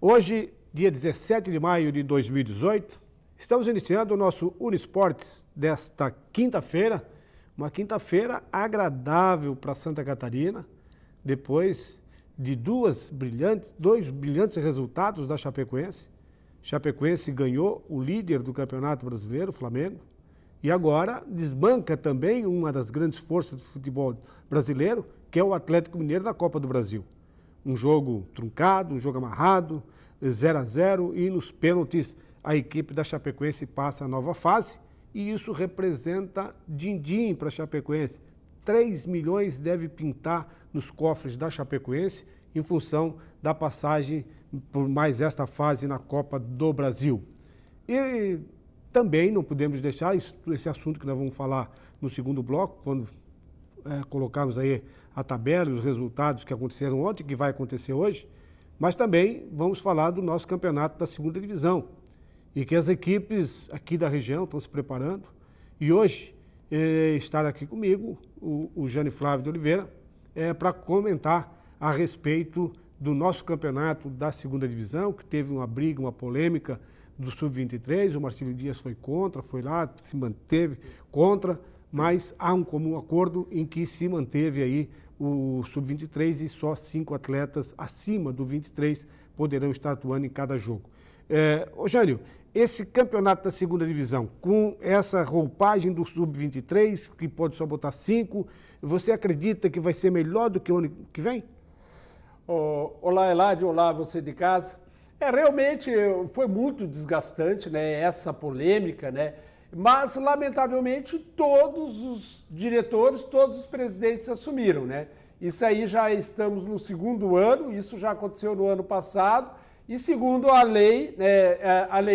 Hoje, dia 17 de maio de 2018, estamos iniciando o nosso Uniesportes desta quinta-feira, uma quinta-feira agradável para Santa Catarina, depois de dois brilhantes resultados da Chapecoense. Chapecoense ganhou o líder do Campeonato Brasileiro, o Flamengo, e agora desbanca também uma das grandes forças do futebol brasileiro, que é o Atlético Mineiro na Copa do Brasil. Um jogo truncado, um jogo amarrado, 0-0, e nos pênaltis a equipe da Chapecoense passa a nova fase, e isso representa din-din para a Chapecoense. 3 milhões deve pintar nos cofres da Chapecoense em função da passagem por mais esta fase na Copa do Brasil. E também não podemos deixar esse assunto que nós vamos falar no segundo bloco, quando colocarmos aí a tabela, os resultados que aconteceram ontem, que vai acontecer hoje, mas também vamos falar do nosso campeonato da segunda divisão, e que as equipes aqui da região estão se preparando. E hoje está aqui comigo o Jânio Flávio de Oliveira para comentar a respeito do nosso campeonato da segunda divisão, que teve uma briga, uma polêmica do Sub-23, o Marcílio Dias foi contra, foi lá, se manteve contra, mas há um comum acordo em que se manteve aí o Sub-23 e só 5 atletas acima do 23 poderão estar atuando em cada jogo. Ô Jânio, esse campeonato da segunda divisão, com essa roupagem do Sub-23, que pode só botar 5, você acredita que vai ser melhor do que o ano que vem? Olá, Eladio, olá, você de casa. Realmente foi muito desgastante, né, essa polêmica, né? Mas, lamentavelmente, todos os diretores, todos os presidentes assumiram, né? Isso aí já estamos no segundo ano, isso já aconteceu no ano passado, e segundo a lei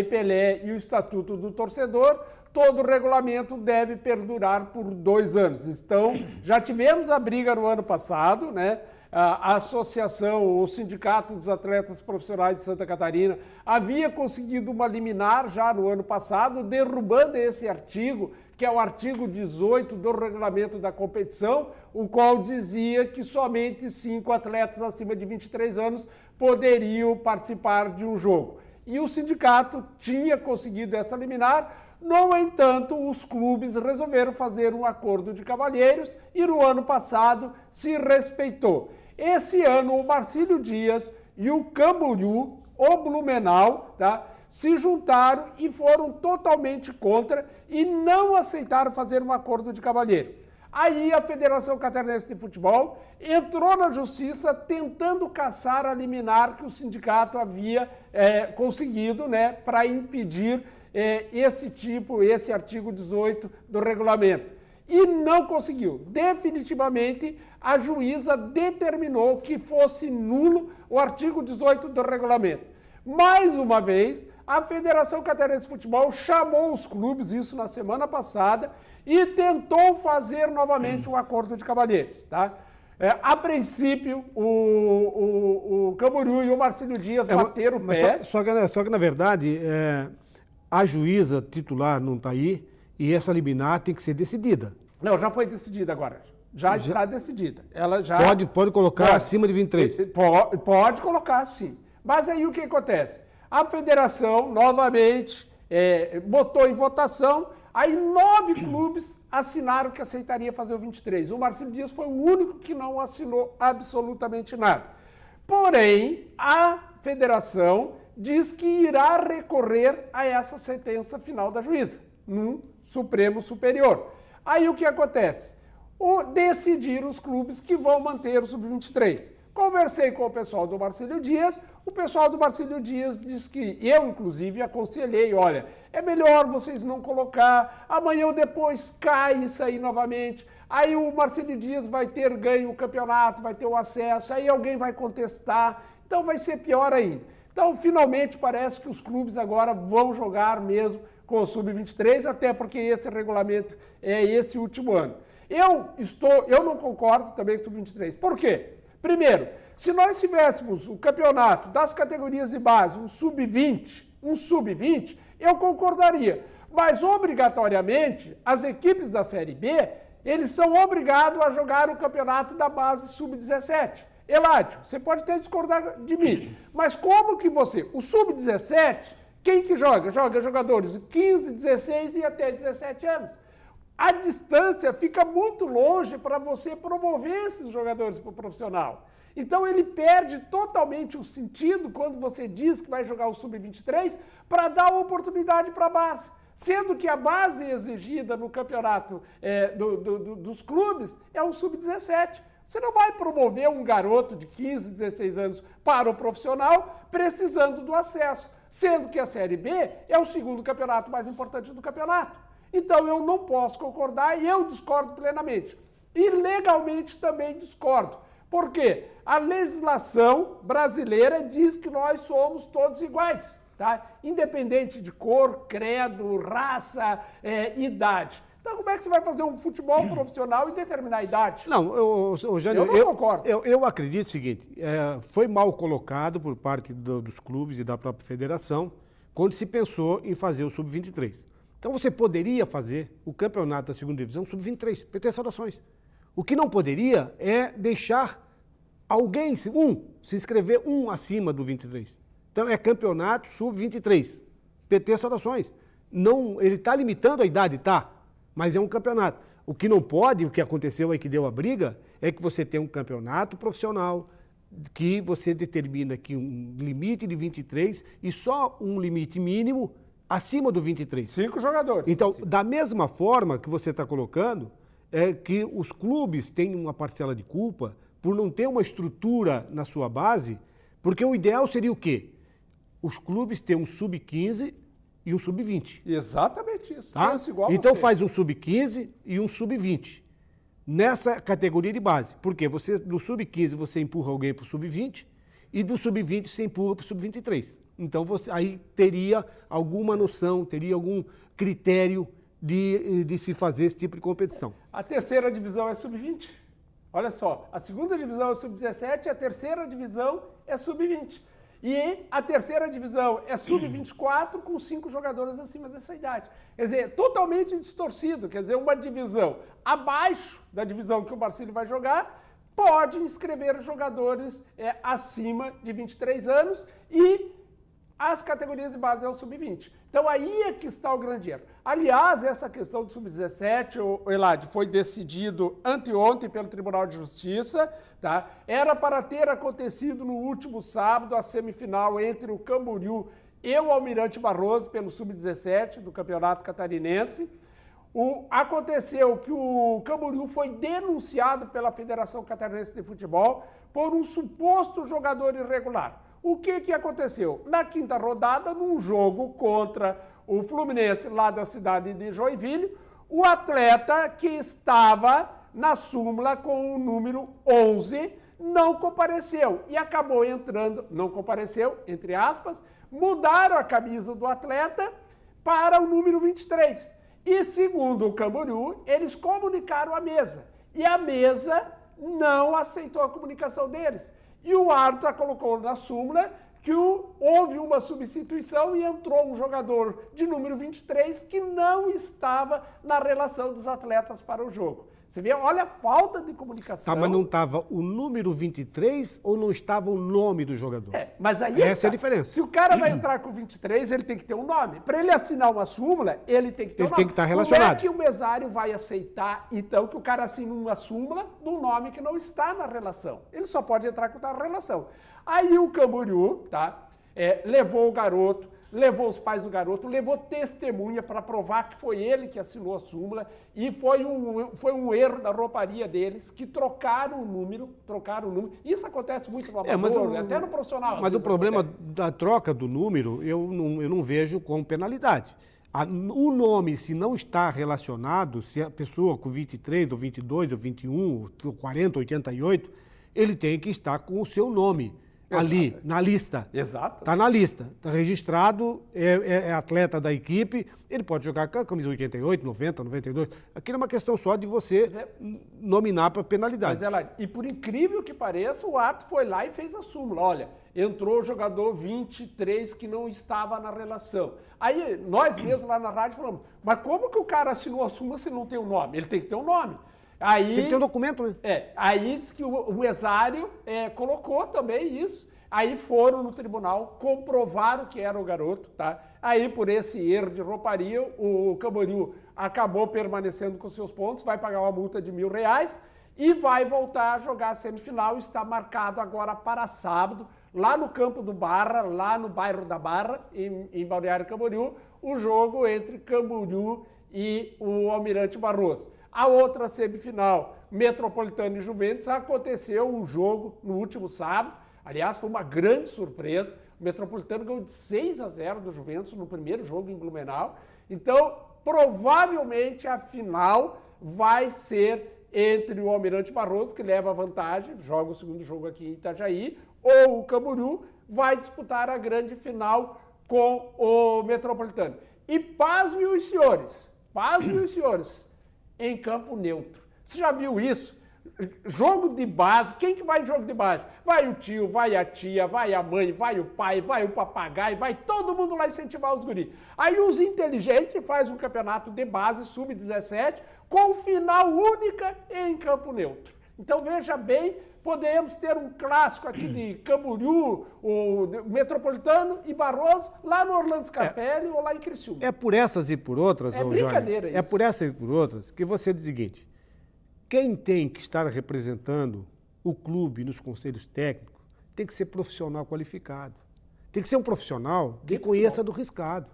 Pelé e o Estatuto do Torcedor, todo o regulamento deve perdurar por 2 anos. Então, já tivemos a briga no ano passado, né? A associação, o Sindicato dos Atletas Profissionais de Santa Catarina havia conseguido uma liminar já no ano passado, derrubando esse artigo, que é o artigo 18 do regulamento da competição, o qual dizia que somente 5 atletas acima de 23 anos poderiam participar de um jogo. E o sindicato tinha conseguido essa liminar. No entanto, os clubes resolveram fazer um acordo de cavalheiros e no ano passado se respeitou. Esse ano, o Marcílio Dias e o Camboriú, o Blumenau, tá, se juntaram e foram totalmente contra e não aceitaram fazer um acordo de cavalheiro. Aí a Federação Catarinense de Futebol entrou na justiça tentando caçar a liminar que o sindicato havia conseguido, né, para impedir esse artigo 18 do regulamento. E não conseguiu. Definitivamente, a juíza determinou que fosse nulo o artigo 18 do regulamento. Mais uma vez, a Federação Catarinense de Futebol chamou os clubes, isso na semana passada, e tentou fazer novamente um acordo de cavalheiros, tá? A princípio, o Camboriú e o Marcílio Dias bateram o pé. Só que, na verdade, a juíza titular não está aí e essa liminar tem que ser decidida. Não, já foi decidida agora. Já está decidida. Ela já pode colocar acima de 23? Pode colocar, sim. Mas aí o que acontece? A federação, novamente, botou em votação, aí 9 clubes assinaram que aceitaria fazer o 23. O Marcílio Dias foi o único que não assinou absolutamente nada. Porém, a federação diz que irá recorrer a essa sentença final da juíza, no Supremo Superior. Aí o que acontece? Decidiram os clubes que vão manter o Sub-23. Conversei com o pessoal do Marcílio Dias, o pessoal do Marcílio Dias disse que eu, inclusive, aconselhei, olha, é melhor vocês não colocar, amanhã ou depois cai isso aí novamente, aí o Marcílio Dias vai ter ganho o campeonato, vai ter o acesso, aí alguém vai contestar, então vai ser pior ainda. Então, finalmente, parece que os clubes agora vão jogar mesmo com o Sub-23, até porque esse regulamento é esse último ano. Eu não concordo também com o Sub-23. Por quê? Primeiro, se nós tivéssemos o campeonato das categorias de base, um sub-20, eu concordaria. Mas, obrigatoriamente, as equipes da Série B, eles são obrigados a jogar o campeonato da base sub-17. Eladio, você pode até discordar de mim, mas como que você, o sub-17, quem que joga? Joga jogadores de 15, 16 e até 17 anos. A distância fica muito longe para você promover esses jogadores para o profissional. Então ele perde totalmente o sentido quando você diz que vai jogar o sub-23 para dar oportunidade para a base. Sendo que a base exigida no campeonato dos clubes é o sub-17. Você não vai promover um garoto de 15, 16 anos para o profissional precisando do acesso, sendo que a Série B é o segundo campeonato mais importante do campeonato. Então eu não posso concordar e eu discordo plenamente. E legalmente também discordo. Por quê? A legislação brasileira diz que nós somos todos iguais, tá? Independente de cor, credo, raça, idade. Então, como é que você vai fazer um futebol profissional e determinar a idade? Não, Jânio, eu não concordo. Eu acredito o seguinte, foi mal colocado por parte dos clubes e da própria federação quando se pensou em fazer o Sub-23. Então, você poderia fazer o campeonato da segunda divisão Sub-23, PT Saudações. O que não poderia é deixar alguém, se inscrever acima do 23. Então, é campeonato Sub-23, PT Saudações. Não, ele está limitando a idade, tá? Mas é um campeonato. O que não pode, o que aconteceu aí que deu a briga, é que você tem um campeonato profissional, que você determina aqui um limite de 23 e só um limite mínimo acima do 23. 5 jogadores. Então, da mesma forma que você está colocando, é que os clubes têm uma parcela de culpa por não ter uma estrutura na sua base, porque o ideal seria o quê? Os clubes terem um sub-15 e um sub-20. Exatamente isso. Tá? Igual então você. faz um sub-15 e um sub-20. Nessa categoria de base. Porque você, do sub-15 você empurra alguém para o sub-20 e do sub-20 você empurra para o sub-23. Então você aí teria alguma noção, teria algum critério de se fazer esse tipo de competição. A terceira divisão é sub-20. Olha só, a segunda divisão é sub-17 e a terceira divisão é sub-20. E a terceira divisão é sub-24 com 5 jogadores acima dessa idade. Quer dizer, totalmente distorcido. Quer dizer, uma divisão abaixo da divisão que o Marcílio vai jogar pode inscrever jogadores acima de 23 anos e as categorias de base é o sub-20. Então aí é que está o grande erro. Aliás, essa questão do sub-17, o Eladio, foi decidido anteontem pelo Tribunal de Justiça, tá? Era para ter acontecido no último sábado a semifinal entre o Camboriú e o Almirante Barroso pelo sub-17 do Campeonato Catarinense. Aconteceu que o Camboriú foi denunciado pela Federação Catarinense de Futebol por um suposto jogador irregular. O que aconteceu? Na quinta rodada, num jogo contra o Fluminense, lá da cidade de Joinville, o atleta que estava na súmula com o número 11 não compareceu e acabou entrando, não compareceu, entre aspas, mudaram a camisa do atleta para o número 23. E segundo o Camboriú, eles comunicaram à mesa e a mesa não aceitou a comunicação deles. E o árbitro colocou na súmula que houve uma substituição e entrou um jogador de número 23 que não estava na relação dos atletas para o jogo. Você vê, olha a falta de comunicação. Tá, mas não estava o número 23 ou não estava o nome do jogador? Mas aí essa é a diferença. Se o cara vai entrar com 23, ele tem que ter um nome. Para ele assinar uma súmula, ele tem que ter um nome. Ele tem que estar relacionado. Como é que o mesário vai aceitar, então, que o cara assine uma súmula de um nome que não está na relação? Ele só pode entrar com a relação. Aí o Camboriú, tá, levou o garoto, levou os pais do garoto, levou testemunha para provar que foi ele que assinou a súmula e foi um erro da rouparia deles, que trocaram o número. Isso acontece muito no amador, até no profissional. Mas o problema da troca do número, eu não vejo como penalidade. O nome, se não está relacionado, se a pessoa com 23, ou 22, ou 21, ou 40, 88, ele tem que estar com o seu nome. Ali, na lista. Exato. Está na lista, está registrado, é atleta da equipe, ele pode jogar com a camisa 88, 90, 92. Aquilo é uma questão só de você nominar para penalidade. Mas e por incrível que pareça, o árbitro foi lá e fez a súmula. Olha, entrou o jogador 23 que não estava na relação. Aí nós mesmos lá na rádio falamos, mas como que o cara assinou a súmula se não tem o nome? Ele tem que ter um nome. Aí, tem que ter um documento, né? Aí diz que o mesário colocou também isso. Aí foram no tribunal, comprovaram que era o garoto, tá? Aí, por esse erro de rouparia, o Camboriú acabou permanecendo com seus pontos, vai pagar uma multa de R$ 1.000 e vai voltar a jogar a semifinal. Está marcado agora para sábado, lá no campo do Barra, lá no bairro da Barra, em Balneário Camboriú, o jogo entre Camboriú e o Almirante Barroso. A outra semifinal, Metropolitano e Juventus, aconteceu um jogo no último sábado. Aliás, foi uma grande surpresa. O Metropolitano ganhou de 6-0 do Juventus no primeiro jogo em Blumenau. Então, provavelmente a final vai ser entre o Almirante Barroso, que leva a vantagem, joga o segundo jogo aqui em Itajaí, ou o Camboriú vai disputar a grande final com o Metropolitano. E pasmem os senhores, em campo neutro. Você já viu isso? Jogo de base, quem que vai em jogo de base? Vai o tio, vai a tia, vai a mãe, vai o pai, vai o papagaio, vai todo mundo lá incentivar os guris. Aí os inteligentes fazem um campeonato de base, sub-17, com final única em campo neutro. Então veja bem, podemos ter um clássico aqui de Camboriú, o Metropolitano e Barroso, lá no Orlando Scarpelli ou lá em Criciúma. É por essas e por outras, brincadeira Jorge, isso. É por essas e por outras que você diz o seguinte: quem tem que estar representando o clube nos conselhos técnicos tem que ser profissional qualificado. Tem que ser um profissional que conheça do riscado.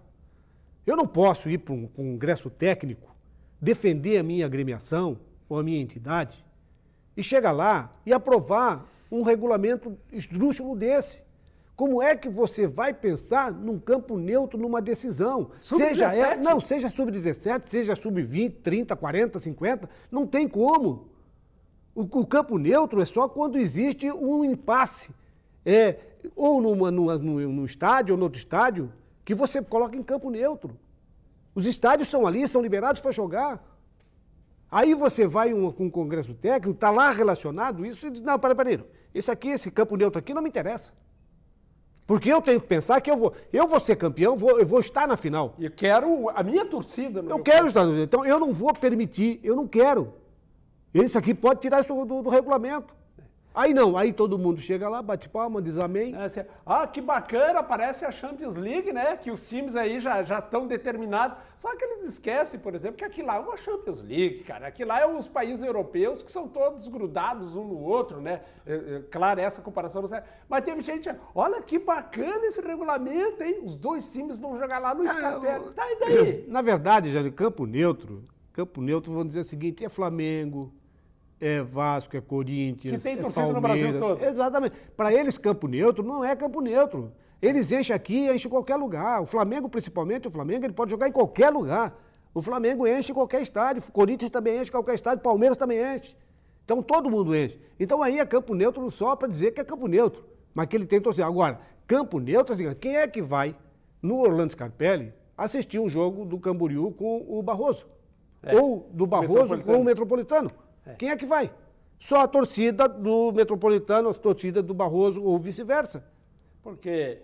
Eu não posso ir para um congresso técnico, defender a minha agremiação ou a minha entidade e chegar lá e aprovar um regulamento esdrúxulo desse. Como é que você vai pensar num campo neutro, numa decisão? Seja sub-17, seja sub-20, 30, 40, 50, não tem como. O campo neutro é só quando existe um impasse. Ou num estádio ou no outro estádio, que você coloca em campo neutro. Os estádios são ali, são liberados para jogar. Aí você vai com um congresso técnico, está lá relacionado isso, e diz, não, peraí, esse campo neutro aqui não me interessa. Porque eu tenho que pensar que eu vou ser campeão, eu vou estar na final. E quero a minha torcida. Eu quero estar, então eu não vou permitir, eu não quero. Isso aqui pode tirar isso do regulamento. Aí não, aí todo mundo chega lá, bate palma, diz amém. Que bacana, parece a Champions League, né? Que os times aí já estão determinados. Só que eles esquecem, por exemplo, que aquilo lá é uma Champions League, cara. Aquilo lá é os países europeus que são todos grudados um no outro, né? Claro, essa comparação não serve. Mas teve gente, olha que bacana esse regulamento, hein? Os dois times vão jogar lá no Scarpelli. Tá, e daí? Na verdade, Jânio, campo neutro, vamos dizer o seguinte, é Flamengo, é Vasco, é Corinthians, que tem Palmeiras, torcida no Brasil todo. Exatamente. Para eles, campo neutro não é campo neutro. Eles enchem aqui, enchem em qualquer lugar. O Flamengo, principalmente, ele pode jogar em qualquer lugar. O Flamengo enche em qualquer estádio, o Corinthians também enche em qualquer estádio, o Palmeiras também enche. Então, todo mundo enche. Então, aí é campo neutro só para dizer que é campo neutro, mas que ele tem torcida. Agora, campo neutro, assim, quem é que vai no Orlando Scarpelli assistir um jogo do Camboriú com o Barroso? Ou do Barroso com o Metropolitano? Quem é que vai? Só a torcida do Metropolitano, a torcida do Barroso ou vice-versa. Porque,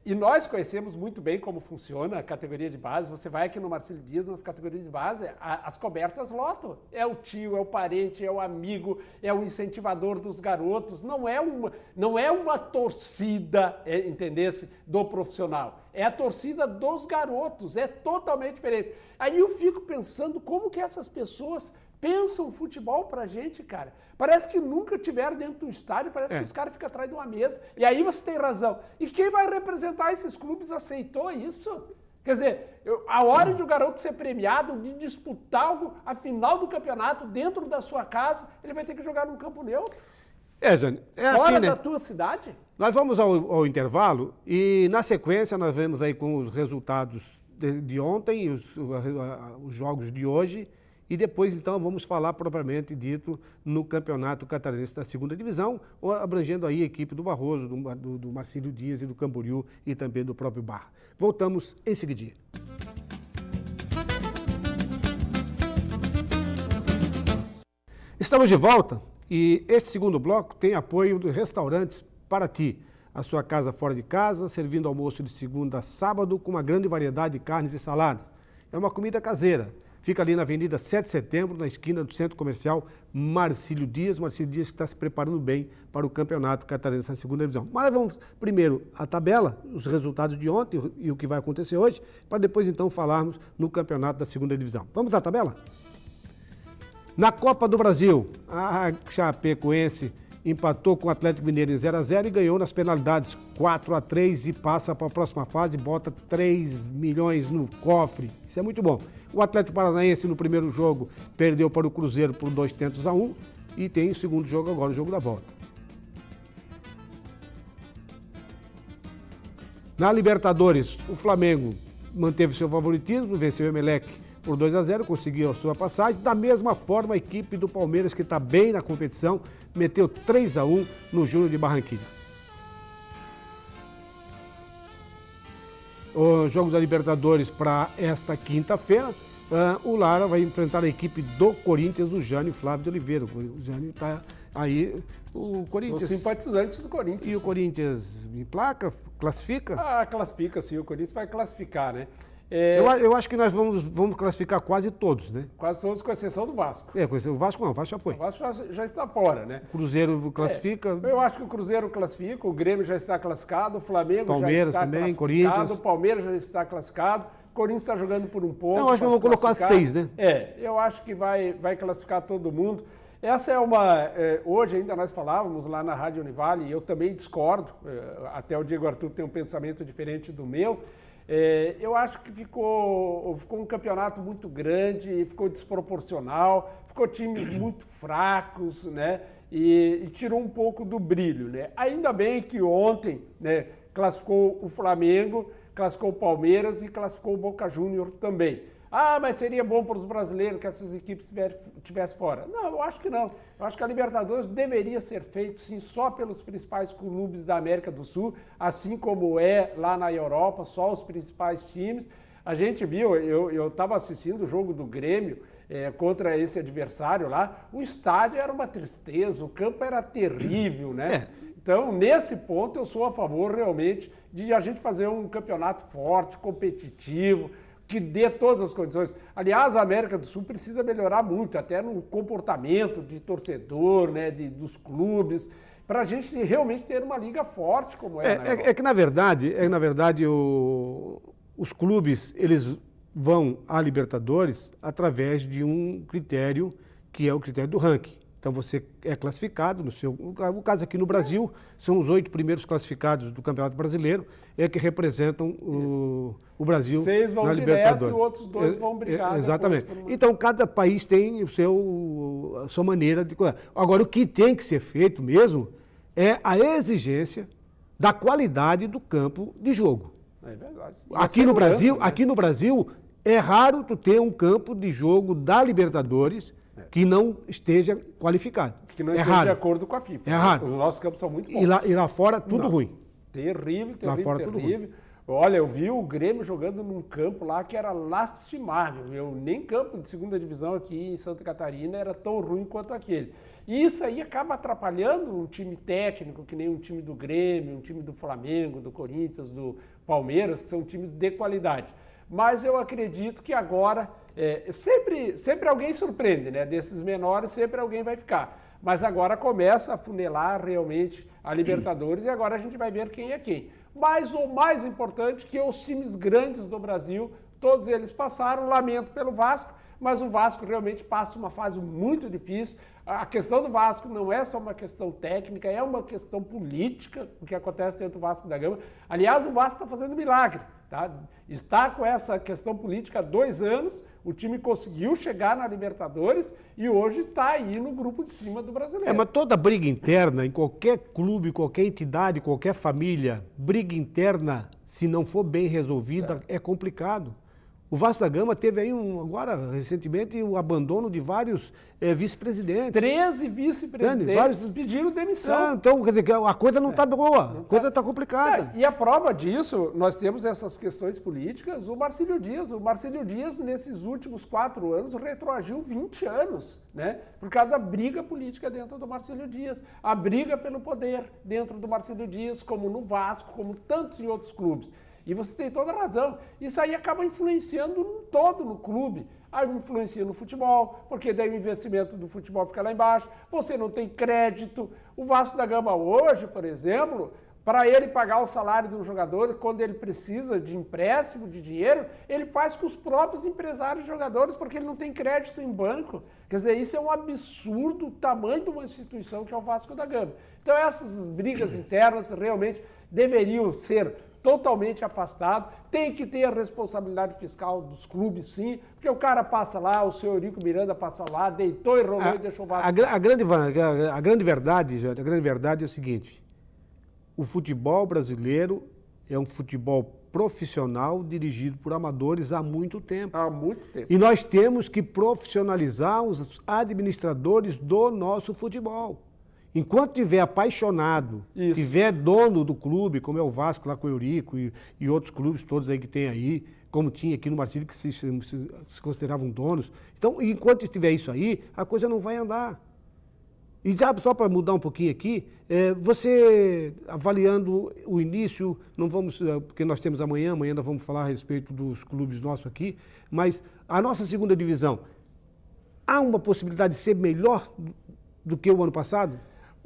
e nós conhecemos muito bem como funciona a categoria de base. Você vai aqui no Marcílio Dias, nas categorias de base, as cobertas lotam. É o tio, é o parente, é o amigo, é o incentivador dos garotos. Não é uma torcida, entendesse, do profissional. É a torcida dos garotos, é totalmente diferente. Aí eu fico pensando como que essas pessoas pensam futebol pra gente, cara. Parece que nunca tiveram dentro do estádio, parece que os caras ficam atrás de uma mesa. E aí você tem razão. E quem vai representar esses clubes aceitou isso? Quer dizer, a hora de o garoto ser premiado, de disputar a final do campeonato dentro da sua casa, ele vai ter que jogar num campo neutro. Jânio, Fora assim, né? da tua cidade? Nós vamos ao intervalo e, na sequência, nós vemos aí com os resultados de ontem, os jogos de hoje. E depois, então, vamos falar propriamente dito no Campeonato Catarinense da Segunda Divisão, abrangendo aí a equipe do Barroso, do Marcílio Dias e do Camboriú e também do próprio Barra. Voltamos em seguidinha. Estamos de volta e este segundo bloco tem apoio dos restaurantes Paraty. A sua casa fora de casa, servindo almoço de segunda a sábado com uma grande variedade de carnes e saladas. É uma comida caseira, Fica ali na Avenida 7 de Setembro, na esquina do Centro Comercial Marcílio Dias. Marcílio Dias que está se preparando bem para o Campeonato Catarinense na segunda divisão. Mas vamos primeiro a tabela, os resultados de ontem e o que vai acontecer hoje, para depois então falarmos no Campeonato da segunda divisão. Vamos à tabela? Na Copa do Brasil, a Chapecoense empatou com o Atlético Mineiro em 0-0 e ganhou nas penalidades 4-3 e passa para a próxima fase, bota 3 milhões no cofre. Isso é muito bom. O Atlético Paranaense no primeiro jogo perdeu para o Cruzeiro por 2-1 e tem o segundo jogo agora, o jogo da volta. Na Libertadores, o Flamengo manteve seu favoritismo, venceu o Emelec por 2-0, conseguiu a sua passagem. Da mesma forma, a equipe do Palmeiras, que está bem na competição, meteu 3-1 no Júnior de Barranquilla. Os jogos da Libertadores para esta quinta-feira, o Lara vai enfrentar a equipe do Corinthians, do Jânio Flávio de Oliveira. O Jânio está aí, o Corinthians... Os simpatizantes do Corinthians. E o Corinthians emplaca, classifica? Classifica sim, o Corinthians vai classificar, né? Eu acho que nós vamos classificar quase todos, né? Quase todos, com exceção do Vasco. O Vasco não, o Vasco já foi. O Vasco já está fora, né? O Cruzeiro classifica. Eu acho que o Cruzeiro classifica, o Grêmio já está classificado, o Flamengo Palmeiras já está também, classificado, Corinthians. o Palmeiras já está classificado, o Corinthians está jogando por um ponto. Eu acho que eu vou colocar 6, né? Eu acho que vai classificar todo mundo. Essa é hoje ainda nós falávamos lá na Rádio Univale, e eu também discordo, até o Diego Arthur tem um pensamento diferente do meu. Eu acho que ficou um campeonato muito grande, ficou desproporcional, ficou times muito fracos, né? E tirou um pouco do brilho, né? Ainda bem que ontem, né, classificou o Flamengo, classificou o Palmeiras e classificou o Boca Juniors também. Mas seria bom para os brasileiros que essas equipes estivessem fora. Não, eu acho que não. Eu acho que a Libertadores deveria ser feita, sim, só pelos principais clubes da América do Sul, assim como é lá na Europa, só os principais times. A gente viu, eu estava assistindo o jogo do Grêmio contra esse adversário lá, o estádio era uma tristeza, o campo era terrível, né? Então, nesse ponto, eu sou a favor realmente de a gente fazer um campeonato forte, competitivo, que dê todas as condições. Aliás, a América do Sul precisa melhorar muito, até no comportamento de torcedor, né, dos clubes, para a gente realmente ter uma liga forte como é. Que, na verdade, os clubes, eles vão à Libertadores através de um critério, que é o critério do ranking. Então, você é classificado, o caso aqui no Brasil, são os 8 primeiros classificados do Campeonato Brasileiro, que representam o Brasil 6 vão na direto Libertadores. E outros 2 vão brigar. Exatamente. Então, cada país tem a sua maneira de... Agora, o que tem que ser feito mesmo é a exigência da qualidade do campo de jogo. É verdade. Aqui no Brasil, é raro tu ter um campo de jogo da Libertadores que não esteja qualificado. Que não esteja de acordo com a FIFA. É raro. Os nossos campos são muito bons. E lá fora, tudo ruim. Terrível. Lá fora, tudo ruim. Olha, eu vi o Grêmio jogando num campo lá que era lastimável. Nem campo de segunda divisão aqui em Santa Catarina era tão ruim quanto aquele. E isso aí acaba atrapalhando um time técnico, que nem um time do Grêmio, um time do Flamengo, do Corinthians, do Palmeiras, que são times de qualidade. Mas eu acredito que agora, sempre alguém surpreende, né? Desses menores, sempre alguém vai ficar. Mas agora começa a funelar realmente a Libertadores e agora a gente vai ver quem é quem. Mas o mais importante é que os times grandes do Brasil, todos eles passaram, lamento pelo Vasco, mas o Vasco realmente passa uma fase muito difícil. A questão do Vasco não é só uma questão técnica, é uma questão política, o que acontece dentro do Vasco da Gama. Aliás, o Vasco está fazendo milagre, tá? Está com essa questão política há 2 anos, o time conseguiu chegar na Libertadores e hoje está aí no grupo de cima do brasileiro. Mas toda briga interna, em qualquer clube, qualquer entidade, qualquer família, briga interna, se não for bem resolvida, é complicado. O Vasco da Gama teve aí, agora, recentemente, o abandono de vários vice-presidentes. 13 vice-presidentes pediram demissão. Então, quer dizer, a coisa não está boa, a coisa está complicada. E a prova disso, nós temos essas questões políticas, o Marcílio Dias. O Marcílio Dias, nesses últimos 4 anos, retroagiu 20 anos, né? Por causa da briga política dentro do Marcílio Dias. A briga pelo poder dentro do Marcílio Dias, como no Vasco, como tantos em outros clubes. E você tem toda a razão. Isso aí acaba influenciando todo no clube. aí influencia no futebol, porque daí o investimento do futebol fica lá embaixo, você não tem crédito. O Vasco da Gama hoje, por exemplo, para ele pagar o salário do jogador, quando ele precisa de empréstimo, de dinheiro, ele faz com os próprios empresários e jogadores, porque ele não tem crédito em banco. Quer dizer, isso é um absurdo, o tamanho de uma instituição que é o Vasco da Gama. Então essas brigas internas realmente deveriam ser totalmente afastadas. Tem que ter a responsabilidade fiscal dos clubes, sim, porque o cara passa lá, o senhor Eurico Miranda passa lá, deitou e rolou e deixou o Vasco. A grande verdade, Jânio, a grande verdade é o seguinte: o futebol brasileiro é um futebol profissional dirigido por amadores há muito tempo. Há muito tempo. E nós temos que profissionalizar os administradores do nosso futebol. Enquanto tiver apaixonado, tiver dono do clube, como é o Vasco lá com o Eurico e outros clubes todos aí que tem aí, como tinha aqui no Marcílio, que se consideravam donos. Então, enquanto tiver isso aí, a coisa não vai andar. E já só para mudar um pouquinho aqui, você avaliando o início, não vamos, porque nós temos amanhã nós vamos falar a respeito dos clubes nossos aqui, mas a nossa segunda divisão, há uma possibilidade de ser melhor do que o ano passado?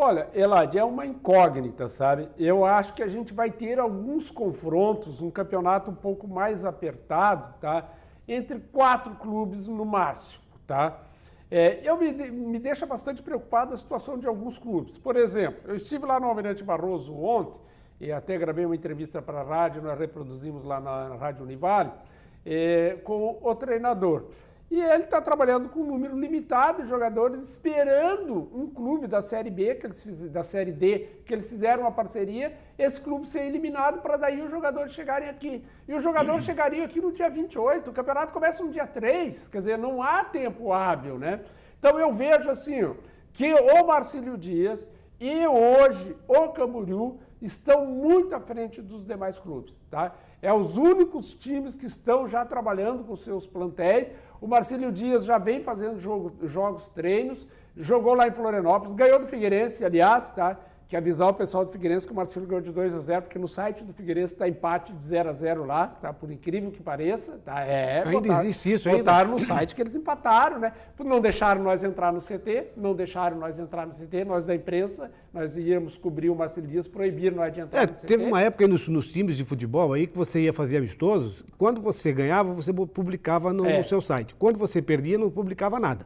Olha, Elad, é uma incógnita, sabe? Eu acho que a gente vai ter alguns confrontos, um campeonato um pouco mais apertado, tá? Entre 4 clubes no máximo, tá? Me deixa bastante preocupado a situação de alguns clubes. Por exemplo, eu estive lá no Almirante Barroso ontem, e até gravei uma entrevista para a rádio, nós reproduzimos lá na Rádio Univale, com o treinador. E ele está trabalhando com um número limitado de jogadores, esperando um clube da Série B, da Série D, que eles fizeram uma parceria, esse clube ser eliminado para daí os jogadores chegarem aqui. E os jogadores chegariam aqui no dia 28, o campeonato começa no dia 3, quer dizer, não há tempo hábil, né? Então eu vejo assim, ó, que o Marcílio Dias e hoje o Camboriú estão muito à frente dos demais clubes, tá? É os únicos times que estão já trabalhando com seus plantéis. O Marcílio Dias já vem fazendo jogos, treinos, jogou lá em Florianópolis, ganhou do Figueirense, aliás, tá? Que avisar o pessoal do Figueirense que o Marcílio ganhou de 2-0, porque no site do Figueirense está empate de 0-0 lá, tá? Por incrível que pareça, tá? Ainda existe isso ainda? Botaram no site que eles empataram, né? Não deixaram nós entrar no CT, nós da imprensa, nós íamos cobrir o Marcílio Dias, proibiram nós de entrar no CT. Teve uma época aí nos times de futebol aí que você ia fazer amistosos, quando você ganhava, você publicava no seu site. Quando você perdia, não publicava nada.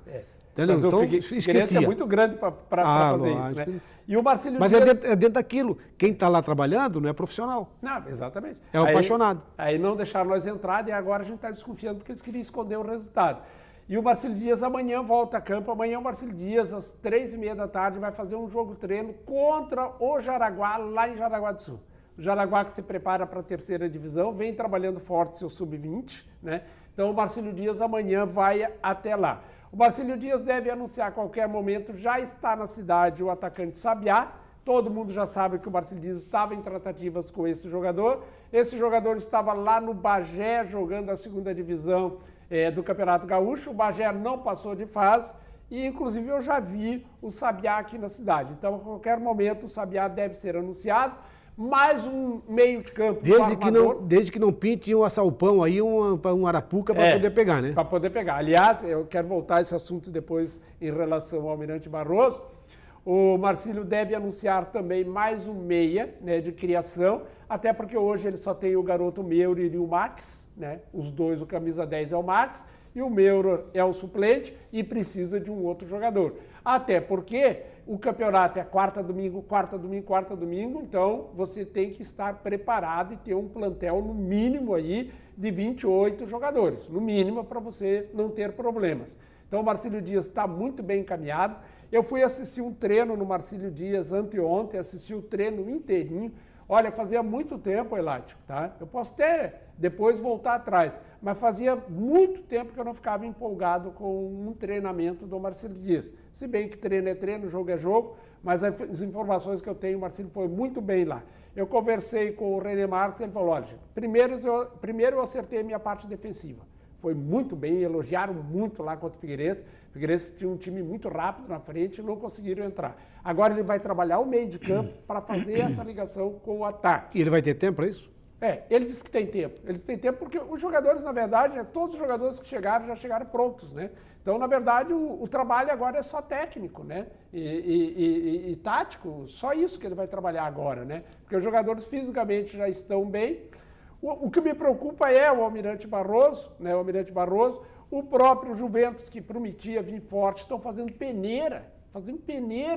Mas então, o Figueirense é muito grande para fazer isso, né? E o Marcílio Dias... Mas é dentro daquilo. Quem está lá trabalhando não é profissional. Não, exatamente. É um apaixonado. Aí não deixaram nós entrar e agora a gente está desconfiando porque eles queriam esconder o resultado. E o Marcílio Dias amanhã volta a campo. Amanhã o Marcílio Dias, às 3h30 da tarde, vai fazer um jogo treino contra o Jaraguá, lá em Jaraguá do Sul. O Jaraguá que se prepara para a 3ª divisão, vem trabalhando forte seu sub-20, né? Então o Marcílio Dias amanhã vai até lá. O Marcílio Dias deve anunciar a qualquer momento, já está na cidade o atacante Sabiá. Todo mundo já sabe que o Marcílio Dias estava em tratativas com esse jogador. Esse jogador estava lá no Bagé, jogando a 2ª divisão do Campeonato Gaúcho. O Bagé não passou de fase e, inclusive, eu já vi o Sabiá aqui na cidade. Então, a qualquer momento, o Sabiá deve ser anunciado. Mais um meio de campo. Desde que não pinte um assalpão aí, um arapuca para poder pegar, né? Para poder pegar. Aliás, eu quero voltar a esse assunto depois em relação ao Almirante Barroso. O Marcílio deve anunciar também mais um meia, né, de criação, até porque hoje ele só tem o garoto Meurer e o Max, né? Os dois, o camisa 10 é o Max e o Meurer é o suplente e precisa de um outro jogador. Até porque o campeonato é quarta, domingo, então você tem que estar preparado e ter um plantel no mínimo aí de 28 jogadores, no mínimo para você não ter problemas. Então o Marcílio Dias está muito bem encaminhado. Eu fui assistir um treino no Marcílio Dias anteontem, assisti o treino inteirinho. Olha, fazia muito tempo, Elático, tá? Eu posso até depois voltar atrás, mas fazia muito tempo que eu não ficava empolgado com um treinamento do Marcílio Dias. Se bem que treino é treino, jogo é jogo, mas as informações que eu tenho, o Marcílio foi muito bem lá. Eu conversei com o René Marques, ele falou, olha, primeiro eu acertei a minha parte defensiva. Foi muito bem, elogiaram muito lá contra o Figueirense. O Figueirense tinha um time muito rápido na frente e não conseguiram entrar. Agora ele vai trabalhar o meio de campo para fazer essa ligação com o ataque. E ele vai ter tempo para isso? Ele disse que tem tempo. Eles têm tempo porque os jogadores, na verdade, todos os jogadores que chegaram já chegaram prontos, né? Então, na verdade, o trabalho agora é só técnico, né? E tático, só isso que ele vai trabalhar agora, né? Porque os jogadores fisicamente já estão bem. O que me preocupa é o Almirante Barroso, né? O Almirante Barroso, o próprio Juventus, que prometia vir forte, estão fazendo peneira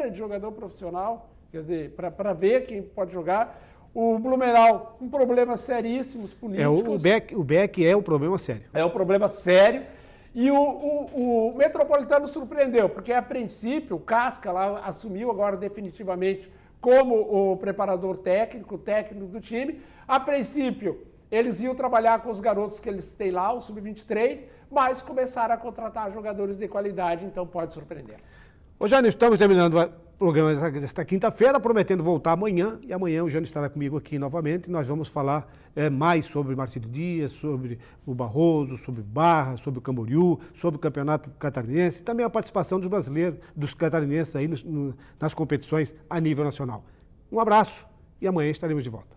de jogador profissional, quer dizer, para ver quem pode jogar. O Blumenau, um problema seríssimos políticos. O Beck é um problema sério. É um problema sério. E o Metropolitano surpreendeu, porque a princípio o Casca lá assumiu agora definitivamente como o preparador técnico, o técnico do time. A princípio eles iam trabalhar com os garotos que eles têm lá, o Sub-23, mas começaram a contratar jogadores de qualidade, então pode surpreender. Ô Jânio, estamos terminando o programa desta quinta-feira, prometendo voltar amanhã, e amanhã o Jânio estará comigo aqui novamente, e nós vamos falar mais sobre Marcílio Dias, sobre o Barroso, sobre Barra, sobre o Camboriú, sobre o Campeonato Catarinense, e também a participação dos brasileiros, dos catarinenses aí nas competições a nível nacional. Um abraço e amanhã estaremos de volta.